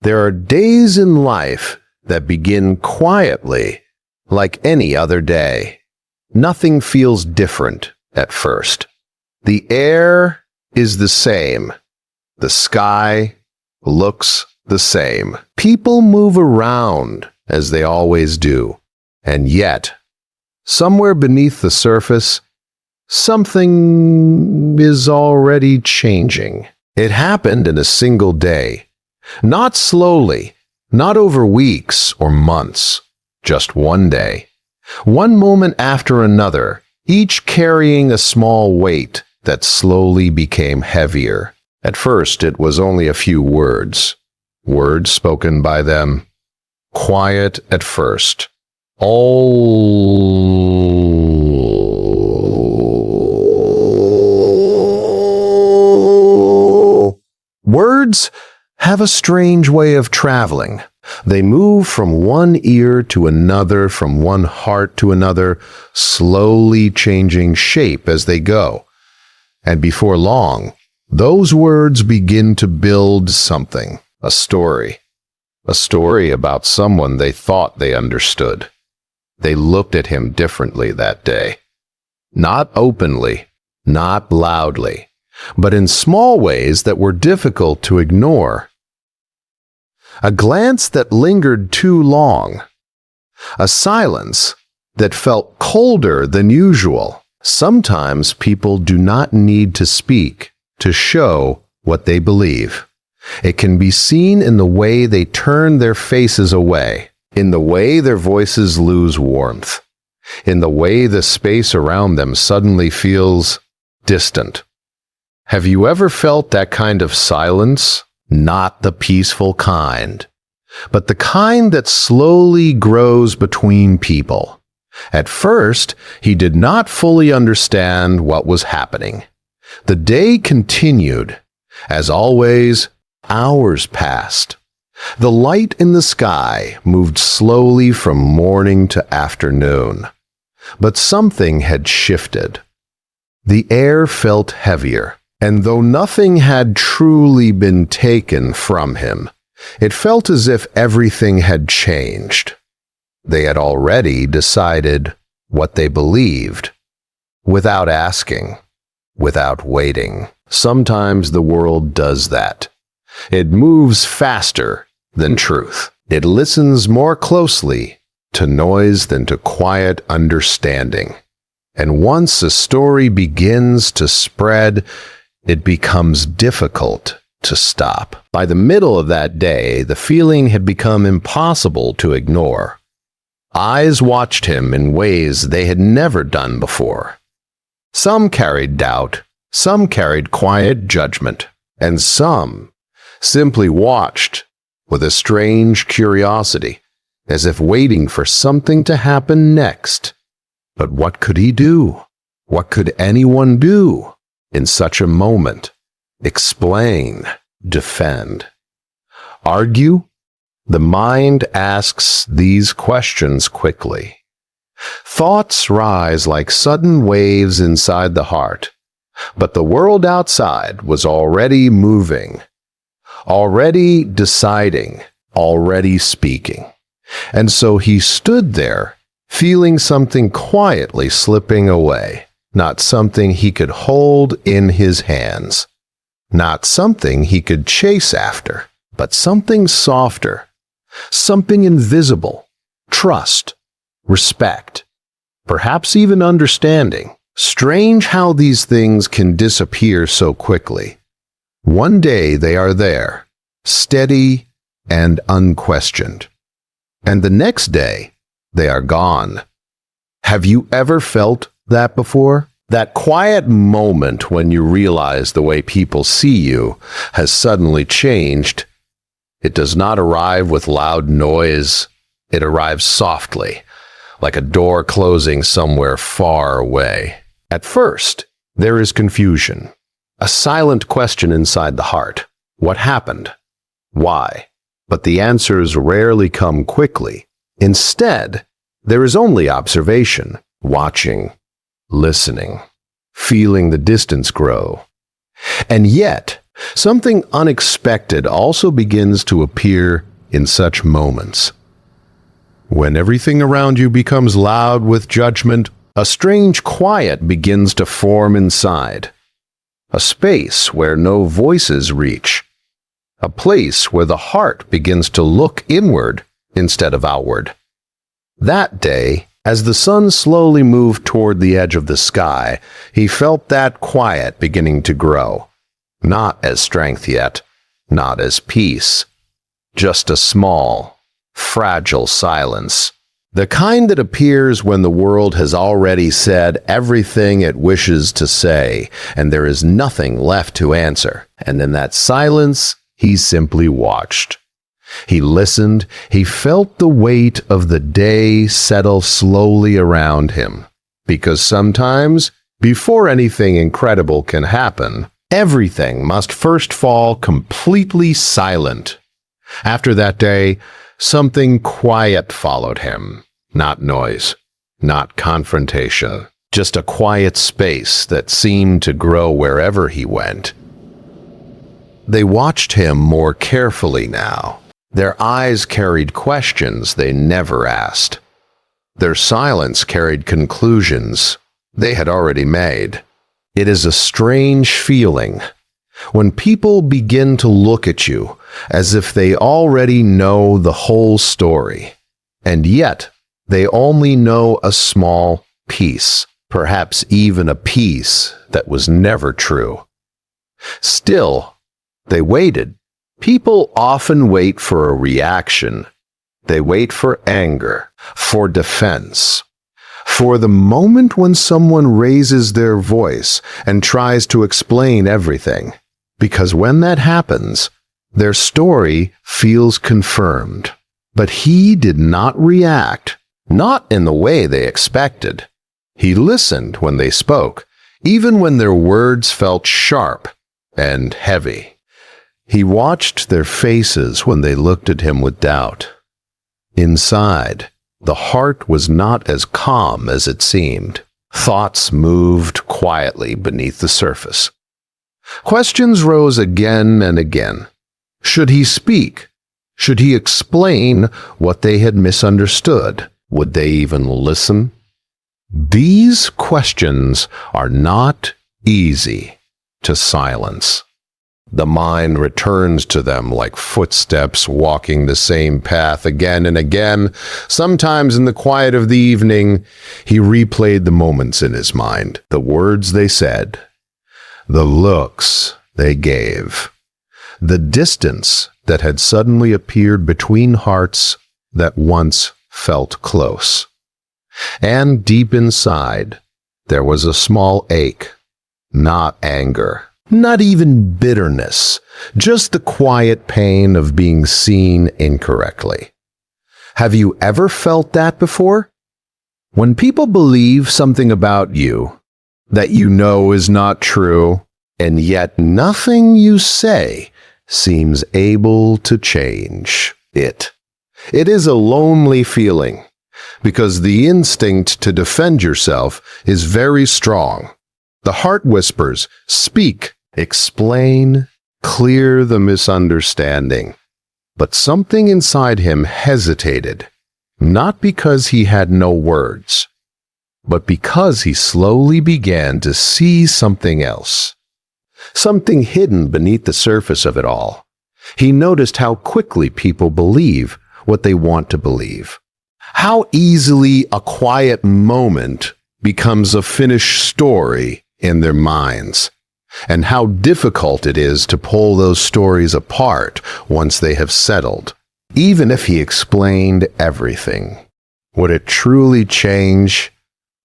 There are days in life that begin quietly, like any other day. Nothing feels different at first. The air is the same. The sky looks the same. People move around as they always do. And yet, somewhere beneath the surface, something is already changing. It happened in a single day. Not slowly, not over weeks or months. Just one day. One moment after another, each carrying a small weight that slowly became heavier. At first, it was only a few words. Words spoken by them. Quiet at first. All words have a strange way of traveling. They move from one ear to another, from one heart to another, slowly changing shape as they go. And before long, those words begin to build something, a story about someone they thought they understood. They looked at him differently that day. Not openly, not loudly, but in small ways that were difficult to ignore. A glance that lingered too long. A silence that felt colder than usual. Sometimes people do not need to speak to show what they believe. It can be seen in the way they turn their faces away, in the way their voices lose warmth, in the way the space around them suddenly feels distant. Have you ever felt that kind of silence? Not the peaceful kind, but the kind that slowly grows between people. At first, he did not fully understand what was happening. The day continued. As always, hours passed. The light in the sky moved slowly from morning to afternoon. But something had shifted. The air felt heavier. And though nothing had truly been taken from him, it felt as if everything had changed. They had already decided what they believed, without asking, without waiting. Sometimes the world does that. It moves faster than truth. It listens more closely to noise than to quiet understanding. And once a story begins to spread, it becomes difficult to stop. By the middle of that day, the feeling had become impossible to ignore. Eyes watched him in ways they had never done before. Some carried doubt, some carried quiet judgment, and some simply watched with a strange curiosity, as if waiting for something to happen next. But what could he do? What could anyone do in such a moment? Explain, defend, argue? The mind asks these questions quickly. Thoughts rise like sudden waves inside the heart, but the world outside was already moving, already deciding, already speaking. And so he stood there, feeling something quietly slipping away. Not something he could hold in his hands. Not something he could chase after, but something softer. Something invisible. Trust. Respect. Perhaps even understanding. Strange how these things can disappear so quickly. One day they are there, steady and unquestioned. And the next day, they are gone. Have you ever felt that before? That quiet moment when you realize the way people see you has suddenly changed. It does not arrive with loud noise. It arrives softly, like a door closing somewhere far away. At first, there is confusion, a silent question inside the heart. What happened? Why? But the answers rarely come quickly. Instead, there is only observation, watching, listening, feeling the distance grow. And yet, Something unexpected also begins to appear in such moments. When everything around you becomes loud with judgment, a strange quiet begins to form inside. A space where no voices reach. A place where the heart begins to look inward instead of outward. That day, as the sun slowly moved toward the edge of the sky, he felt that quiet beginning to grow. Not as strength yet, not as peace. Just a small, fragile silence. The kind that appears when the world has already said everything it wishes to say, and there is nothing left to answer. And in that silence, he simply watched. He listened, he felt the weight of the day settle slowly around him. Because sometimes, before anything incredible can happen, everything must first fall completely silent. After that day, something quiet followed him. Not noise, not confrontation, just a quiet space that seemed to grow wherever he went. They watched him more carefully now. Their eyes carried questions they never asked. Their silence carried conclusions they had already made. It is a strange feeling when people begin to look at you as if they already know the whole story, and yet they only know a small piece, perhaps even a piece that was never true. Still, they waited. People often wait for a reaction. They wait for anger, for defense, for the moment when someone raises their voice and tries to explain everything. Because when that happens, their story feels confirmed. But he did not react, not in the way they expected. He listened when they spoke, even when their words felt sharp and heavy. He watched their faces when they looked at him with doubt. Inside, the heart was not as calm as it seemed. Thoughts moved quietly beneath the surface. Questions rose again and again. Should he speak? Should he explain what they had misunderstood? Would they even listen? These questions are not easy to silence. The mind returns to them like footsteps walking the same path again and again. Sometimes in the quiet of the evening, he replayed the moments in his mind, the words they said, the looks they gave, the distance that had suddenly appeared between hearts that once felt close. And deep inside, there was a small ache, not anger. Not even bitterness, just the quiet pain of being seen incorrectly. Have you ever felt that before? When people believe something about you that you know is not true, and yet nothing you say seems able to change it. It is a lonely feeling, because the instinct to defend yourself is very strong. The heart whispers, speak, explain, clear the misunderstanding. But something inside him hesitated, not because he had no words, but because he slowly began to see something else. Something hidden beneath the surface of it all. He noticed how quickly people believe what they want to believe. How easily a quiet moment becomes a finished story in their minds. And how difficult it is to pull those stories apart once they have settled. Even if he explained everything, would it truly change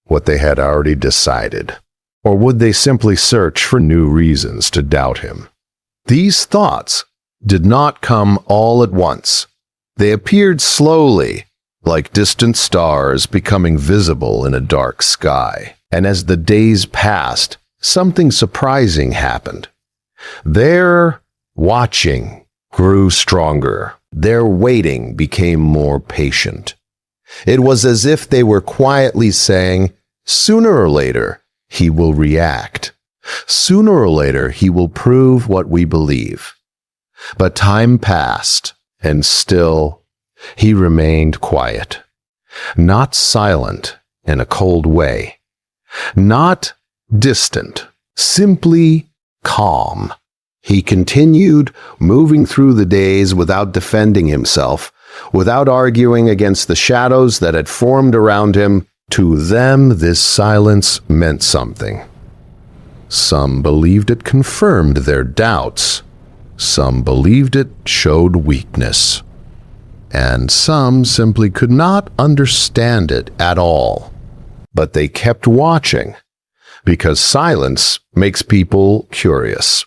what they had already decided? Or would they simply search for new reasons to doubt him? These thoughts did not come all at once. They appeared slowly, like distant stars becoming visible in a dark sky. And as the days passed, something surprising happened. Their watching grew stronger. Their waiting became more patient. It was as if they were quietly saying, sooner or later, he will react. Sooner or later, he will prove what we believe. But time passed, and still he remained quiet. Not silent in a cold way. Not distant. Simply calm. He continued moving through the days without defending himself, without arguing against the shadows that had formed around him. To them, this silence meant something. Some believed it confirmed their doubts. Some believed it showed weakness. And some simply could not understand it at all. But they kept watching, because silence makes people curious.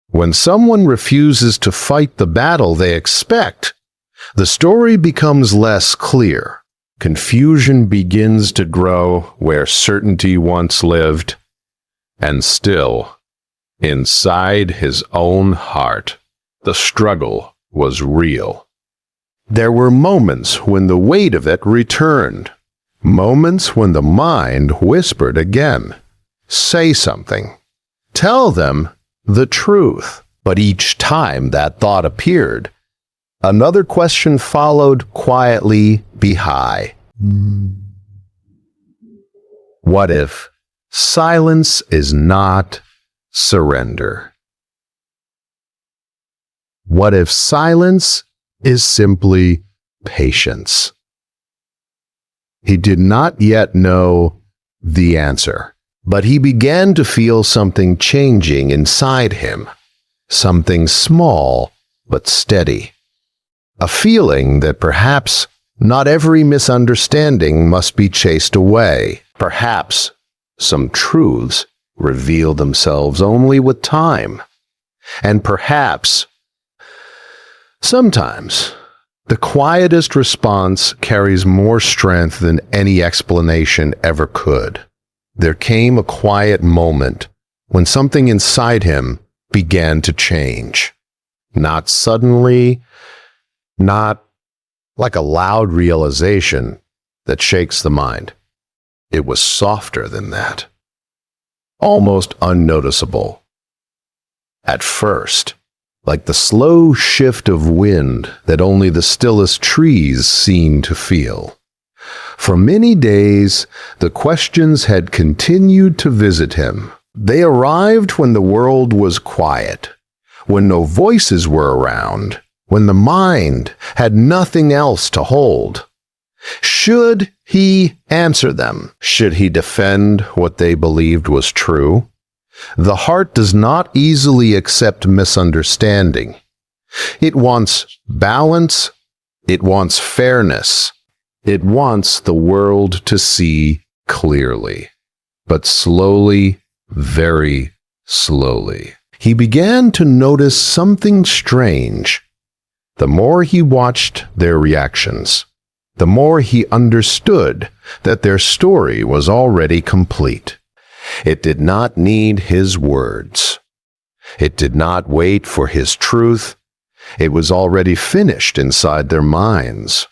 When someone refuses to fight the battle they expect, the story becomes less clear. Confusion begins to grow where certainty once lived. And still, inside his own heart, the struggle was real. There were moments when the weight of it returned. Moments when the mind whispered again, "Say something. Tell them the truth." But each time that thought appeared, another question followed quietly behind. What if silence is not surrender? What if silence is simply patience? He did not yet know the answer, but he began to feel something changing inside him, something small but steady. A feeling that perhaps not every misunderstanding must be chased away. Perhaps some truths reveal themselves only with time. And perhaps, sometimes, the quietest response carries more strength than any explanation ever could. There came a quiet moment when something inside him began to change. Not suddenly, not like a loud realization that shakes the mind. It was softer than that. Almost unnoticeable. At first, like the slow shift of wind that only the stillest trees seem to feel. For many days, the questions had continued to visit him. They arrived when the world was quiet, when no voices were around, when the mind had nothing else to hold. Should he answer them? Should he defend what they believed was true? The heart does not easily accept misunderstanding. It wants balance. It wants fairness. It wants the world to see clearly. But slowly, very slowly, he began to notice something strange. The more he watched their reactions, the more he understood that their story was already complete. It did not need his words. It did not wait for his truth. It was already finished inside their minds.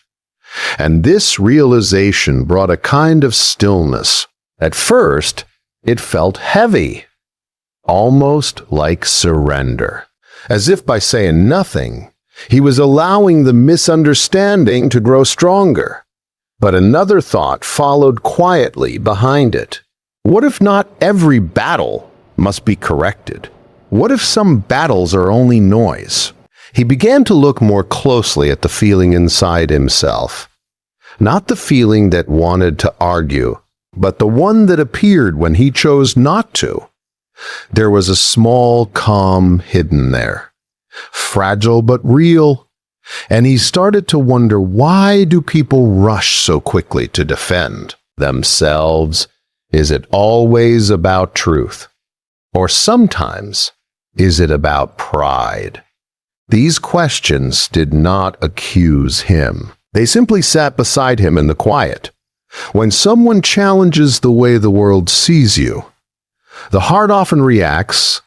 And this realization brought a kind of stillness. At first, it felt heavy, almost like surrender. As if by saying nothing, he was allowing the misunderstanding to grow stronger. But another thought followed quietly behind it. What if not every battle must be corrected? What if some battles are only noise? He began to look more closely at the feeling inside himself. Not the feeling that wanted to argue, but the one that appeared when he chose not to. There was a small calm hidden there, fragile but real, and he started to wonder, why do people rush so quickly to defend themselves? Is it always about truth? Or sometimes, is it about pride? These questions did not accuse him. They simply sat beside him in the quiet. When someone challenges the way the world sees you, the heart often reacts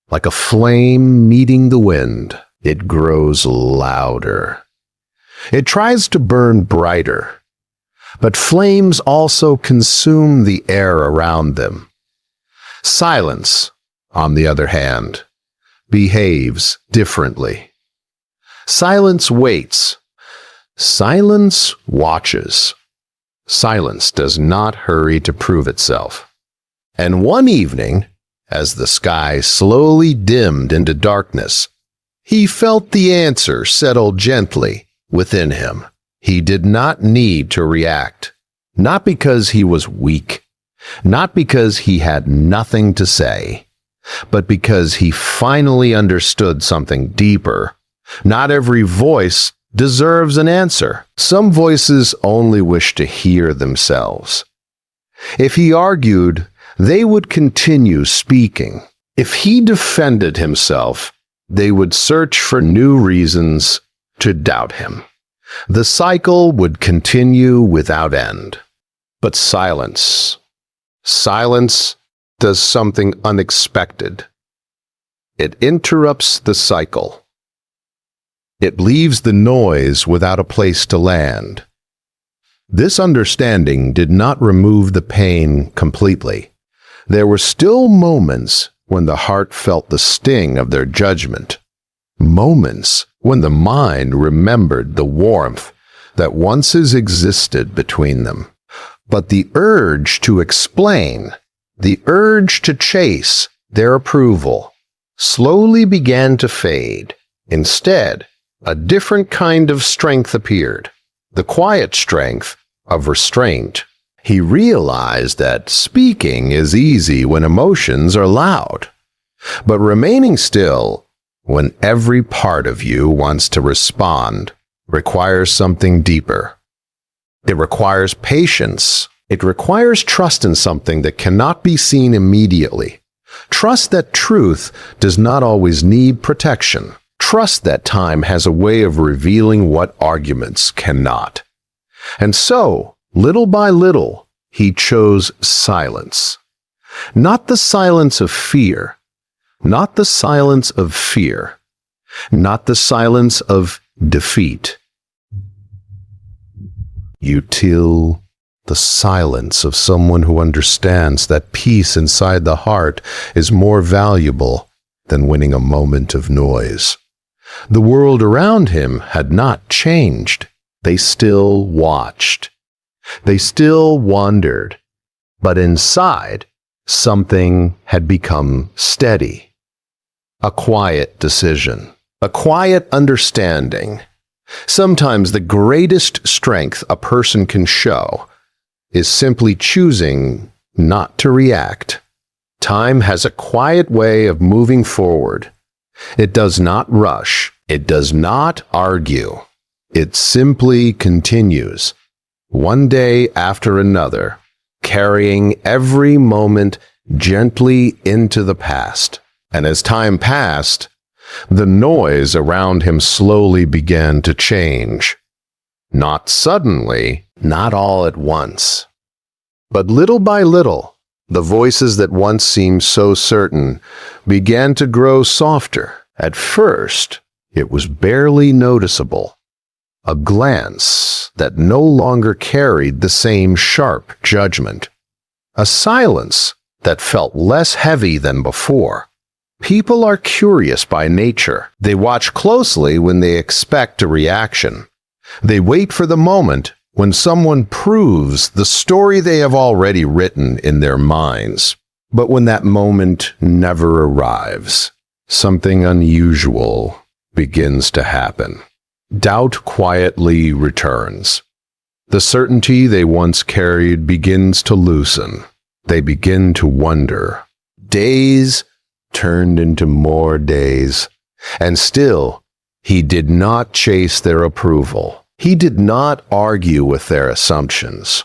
like a flame meeting the wind. It grows louder. It tries to burn brighter. But flames also consume the air around them. Silence on the other hand, behaves differently. Silence waits. Silence watches. Silence does not hurry to prove itself. And one evening, as the sky slowly dimmed into darkness, he felt the answer settle gently within him. He did not need to react, not because he was weak, not because he had nothing to say, but because he finally understood something deeper. Not every voice deserves an answer. Some voices only wish to hear themselves. If he argued, they would continue speaking. If he defended himself, they would search for new reasons to doubt him. The cycle would continue without end. But silence does something unexpected. It interrupts the cycle. It leaves the noise without a place to land. This understanding did not remove the pain completely. There were still moments when the heart felt the sting of their judgment. Moments when the mind remembered the warmth that once existed between them. But the urge to explain, the urge to chase their approval, slowly began to fade. Instead, a different kind of strength appeared, the quiet strength of restraint. He realized that speaking is easy when emotions are loud, but remaining still when every part of you wants to respond requires something deeper. It requires patience. It requires trust in something that cannot be seen immediately. Trust that truth does not always need protection. Trust that time has a way of revealing what arguments cannot. And so, little by little, he chose silence. Not the silence of fear, not the silence of fear, not the silence of defeat. Util the silence of someone who understands that peace inside the heart is more valuable than winning a moment of noise. The world around him had not changed. They still watched. They still wondered. But inside, something had become steady. A quiet decision. A quiet understanding. Sometimes the greatest strength a person can show is simply choosing not to react. Time has a quiet way of moving forward. It does not rush. It does not argue. It simply continues, one day after another, carrying every moment gently into the past. And as time passed, the noise around him slowly began to change. Not suddenly, not all at once. But little by little, the voices that once seemed so certain began to grow softer. At first, it was barely noticeable. A glance that no longer carried the same sharp judgment. A silence that felt less heavy than before. People are curious by nature. They watch closely when they expect a reaction. They wait for the moment when someone proves the story they have already written in their minds. But when that moment never arrives, something unusual begins to happen. Doubt quietly returns. The certainty they once carried begins to loosen. They begin to wonder. Days turned into more days, and still, he did not chase their approval. He did not argue with their assumptions.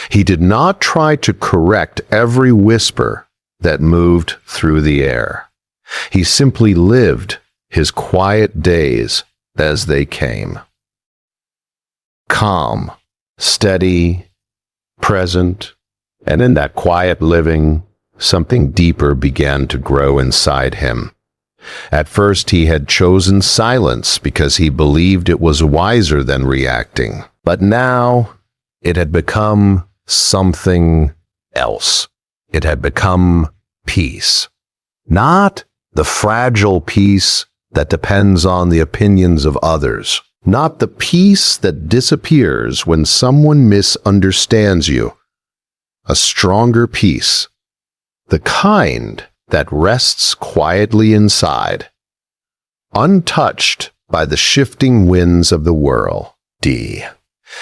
He did not try to correct every whisper that moved through the air. He simply lived his quiet days as they came. Calm, steady, present, and in that quiet living, something deeper began to grow inside him. At first he had chosen silence because he believed it was wiser than reacting. But now it had become something else. It had become peace. Not the fragile peace that depends on the opinions of others. Not the peace that disappears when someone misunderstands you. A stronger peace. The kind that rests quietly inside, untouched by the shifting winds of the world. D.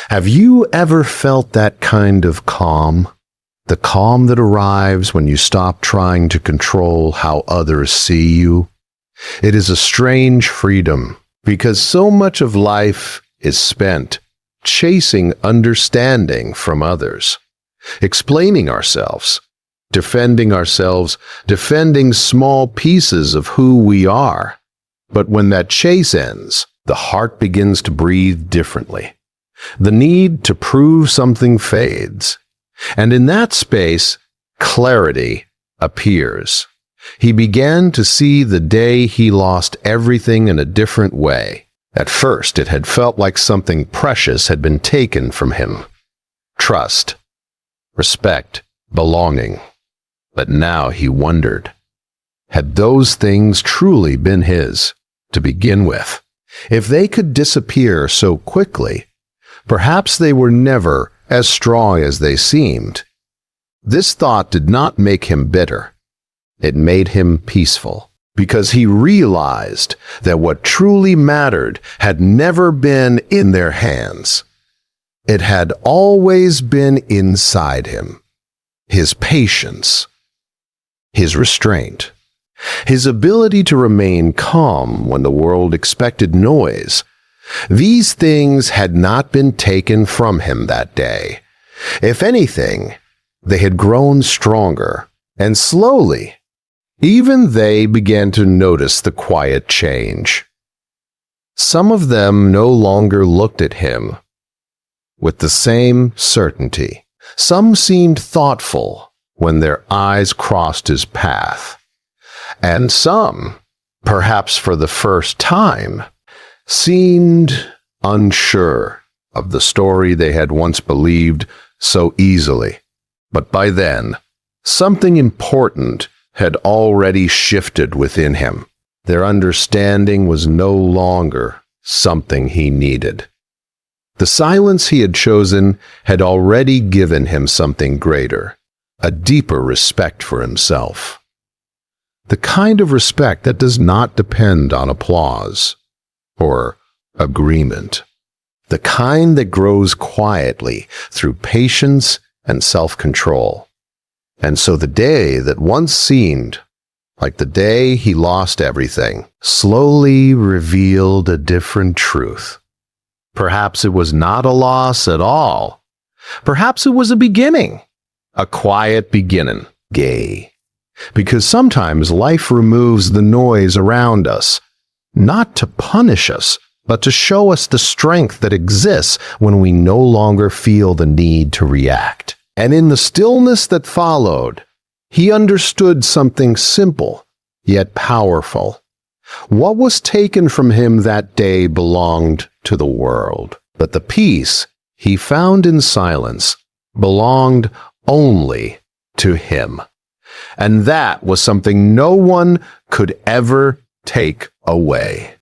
Have you ever felt that kind of calm? The calm that arrives when you stop trying to control how others see you? It is a strange freedom, because so much of life is spent chasing understanding from others, explaining ourselves, defending small pieces of who we are. But when that chase ends, the heart begins to breathe differently. The need to prove something fades. And in that space, clarity appears. He began to see the day he lost everything in a different way. At first, it had felt like something precious had been taken from him. Trust, respect, belonging. But now he wondered, had those things truly been his to begin with? If they could disappear so quickly, perhaps they were never as strong as they seemed. This thought did not make him bitter. It made him peaceful, because he realized that what truly mattered had never been in their hands. It had always been inside him. His patience, his restraint, his ability to remain calm when the world expected noise. These things had not been taken from him that day. If anything, they had grown stronger, and slowly, even they began to notice the quiet change. Some of them no longer looked at him with the same certainty. Some seemed thoughtful when their eyes crossed his path. And some, perhaps for the first time, seemed unsure of the story they had once believed so easily. But by then, something important had already shifted within him. Their understanding was no longer something he needed. The silence he had chosen had already given him something greater, a deeper respect for himself. The kind of respect that does not depend on applause or agreement. The kind that grows quietly through patience and self-control. And so the day that once seemed like the day he lost everything slowly revealed a different truth. Perhaps it was not a loss at all. Perhaps it was a beginning, a quiet beginning, gay. Because sometimes life removes the noise around us, not to punish us, but to show us the strength that exists when we no longer feel the need to react. And in the stillness that followed, he understood something simple, yet powerful. What was taken from him that day belonged to the world, but the peace he found in silence belonged only to him. And that was something no one could ever take away.